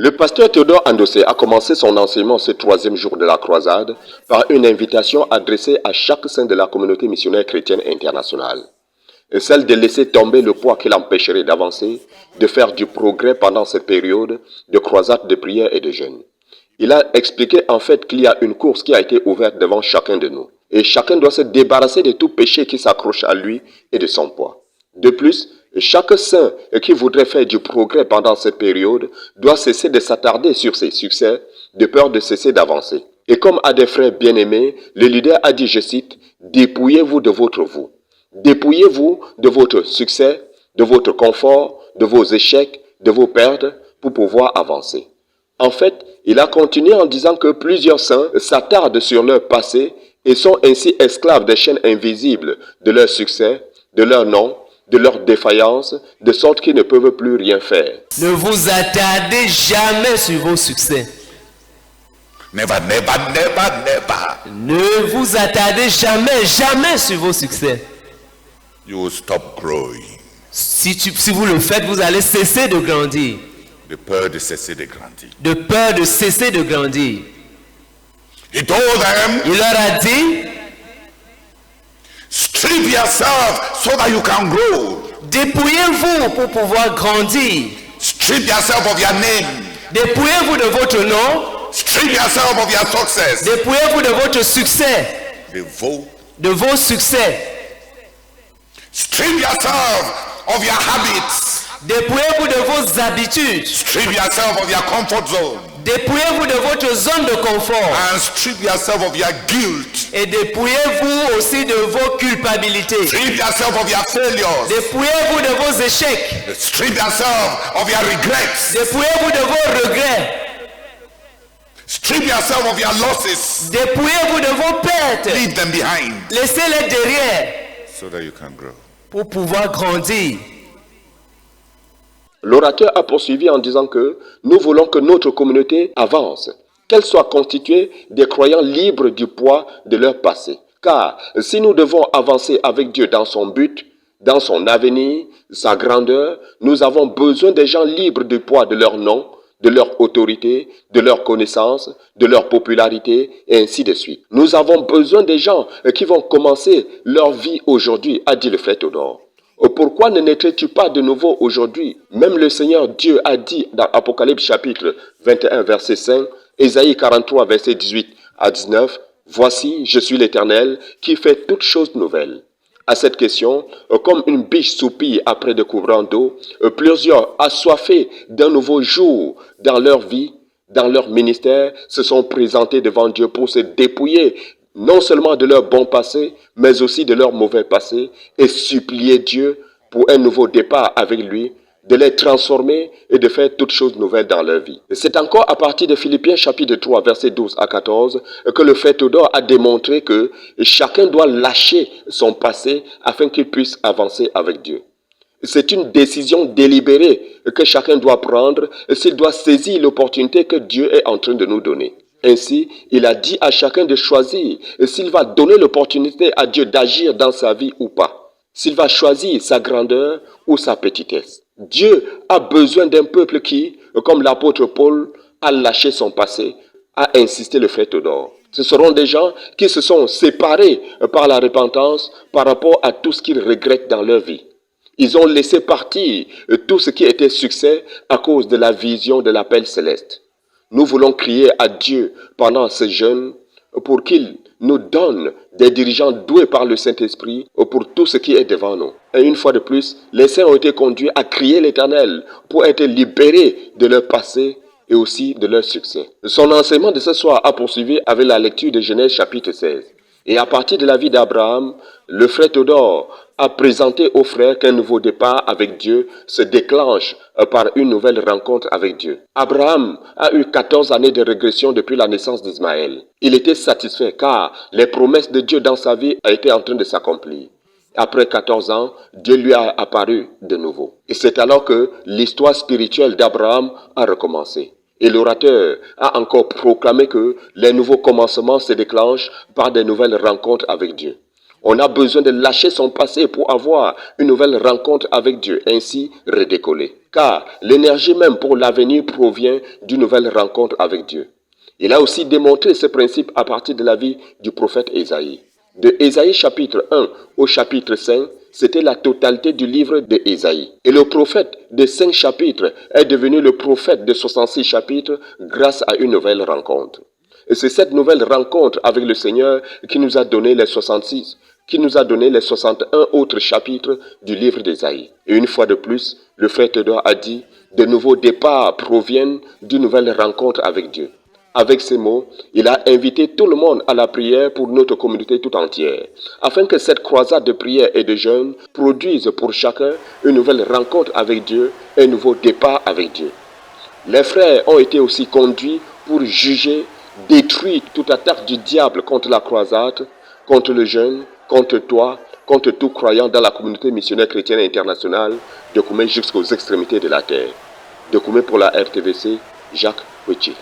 Le pasteur Théodore Andossé a commencé son enseignement ce troisième jour de la croisade par une invitation adressée à chaque saint de la communauté missionnaire chrétienne internationale. Et celle de laisser tomber le poids qui l'empêcherait d'avancer, de faire du progrès pendant cette période de croisade de prière et de jeûne. Il a expliqué en fait qu'il y a une course qui a été ouverte devant chacun de nous. Et chacun doit se débarrasser de tout péché qui s'accroche à lui et de son poids. De plus, chaque saint qui voudrait faire du progrès pendant cette période doit cesser de s'attarder sur ses succès, de peur de cesser d'avancer. Et comme à des frères bien-aimés, le leader a dit, je cite, « Dépouillez-vous de votre vous. Dépouillez-vous de votre succès, de votre confort, de vos échecs, de vos pertes, pour pouvoir avancer. » En fait, il a continué en disant que plusieurs saints s'attardent sur leur passé et sont ainsi esclaves des chaînes invisibles de leur succès, de leur nom, de leur défaillance, de sorte qu'ils ne peuvent plus rien faire. Ne vous attardez jamais sur vos succès. Never. Ne vous attardez jamais sur vos succès. You will stop growing. Si vous le faites, vous allez cesser de grandir. De peur de cesser de grandir. De peur de cesser de grandir. He told them, Il leur a dit, strip yourself so that you can grow. dépouillez-vous pour pouvoir grandir. Strip yourself of your name. Dépouillez-vous de votre nom. Strip yourself of your success. Dépouillez-vous de votre succès. De vos succès. Strip yourself of your habits. Dépouillez-vous de vos habitudes. Strip yourself of your comfort zone. Dépouillez-vous de votre zone de confort. And strip yourself of your guilt. Et dépouillez-vous aussi de vos culpabilités. Strip yourself of your failures. Dépouillez-vous de vos échecs. Strip yourself of your regrets. Dépouillez-vous de vos regrets. Strip yourself of your losses. Dépouillez-vous de vos pertes. Leave them behind. Laissez-les derrière So that you can grow. pour pouvoir grandir. L'orateur a poursuivi en disant que nous voulons que notre communauté avance, qu'elle soit constituée des croyants libres du poids de leur passé. Car si nous devons avancer avec Dieu dans son but, dans son avenir, sa grandeur, nous avons besoin des gens libres du poids de leur nom, de leur autorité, de leur connaissance, de leur popularité, et ainsi de suite. Nous avons besoin des gens qui vont commencer leur vie aujourd'hui, a dit le frère Théodore. Pourquoi ne naîtrais-tu pas de nouveau aujourd'hui? Même le Seigneur Dieu a dit dans Apocalypse chapitre 21 verset 5, Ésaïe 43 verset 18 à 19, « Voici, je suis l'Éternel qui fait toutes choses nouvelles. » À cette question, comme une biche soupire après des couvrants d'eau, plusieurs assoiffés d'un nouveau jour dans leur vie, dans leur ministère, se sont présentés devant Dieu pour se dépouiller non seulement de leur bon passé, mais aussi de leur mauvais passé, et supplier Dieu pour un nouveau départ avec lui, de les transformer et de faire toutes choses nouvelles dans leur vie. C'est encore à partir de Philippiens chapitre 3, versets 12 à 14, que le frère Théodore a démontré que chacun doit lâcher son passé afin qu'il puisse avancer avec Dieu. C'est une décision délibérée que chacun doit prendre s'il doit saisir l'opportunité que Dieu est en train de nous donner. Ainsi, il a dit à chacun de choisir s'il va donner l'opportunité à Dieu d'agir dans sa vie ou pas. S'il va choisir sa grandeur ou sa petitesse. Dieu a besoin d'un peuple qui, comme l'apôtre Paul, a lâché son passé, a insisté le frère Théodore. Ce seront des gens qui se sont séparés par la repentance par rapport à tout ce qu'ils regrettent dans leur vie. Ils ont laissé partir tout ce qui était succès à cause de la vision de l'appel céleste. Nous voulons crier à Dieu pendant ce jeûne pour qu'il nous donne des dirigeants doués par le Saint-Esprit pour tout ce qui est devant nous. Et une fois de plus, les saints ont été conduits à crier l'Éternel pour être libérés de leur passé et aussi de leur succès. Son enseignement de ce soir a poursuivi avec la lecture de Genèse chapitre 16. Et à partir de la vie d'Abraham, le frère Théodore a présenté aux frères qu'un nouveau départ avec Dieu se déclenche par une nouvelle rencontre avec Dieu. Abraham a eu 14 années de régression depuis la naissance d'Ismaël. Il était satisfait car les promesses de Dieu dans sa vie étaient en train de s'accomplir. Après 14 ans, Dieu lui a apparu de nouveau. Et c'est alors que l'histoire spirituelle d'Abraham a recommencé. Et l'orateur a encore proclamé que les nouveaux commencements se déclenchent par des nouvelles rencontres avec Dieu. On a besoin de lâcher son passé pour avoir une nouvelle rencontre avec Dieu, ainsi redécoller. Car l'énergie même pour l'avenir provient d'une nouvelle rencontre avec Dieu. Il a aussi démontré ce principe à partir de la vie du prophète Ésaïe. De Ésaïe chapitre 1 au chapitre 5, c'était la totalité du livre de Ésaïe. Et le prophète de 5 chapitres est devenu le prophète de 66 chapitres grâce à une nouvelle rencontre. Et c'est cette nouvelle rencontre avec le Seigneur qui nous a donné les 66, qui nous a donné les 61 autres chapitres du livre d'Ésaïe. Et une fois de plus, le frère Théodore a dit, de nouveaux départs proviennent d'une nouvelle rencontre avec Dieu. Avec ces mots, il a invité tout le monde à la prière pour notre communauté tout entière, afin que cette croisade de prière et de jeûne produise pour chacun une nouvelle rencontre avec Dieu et un nouveau départ avec Dieu. Les frères ont été aussi conduits pour juger, détruire toute attaque du diable contre la croisade, contre le jeûne, contre toi, contre tout croyant dans la communauté missionnaire chrétienne internationale de Koumé jusqu'aux extrémités de la terre. De Koumé pour la RTVC, Jacques Wetchier.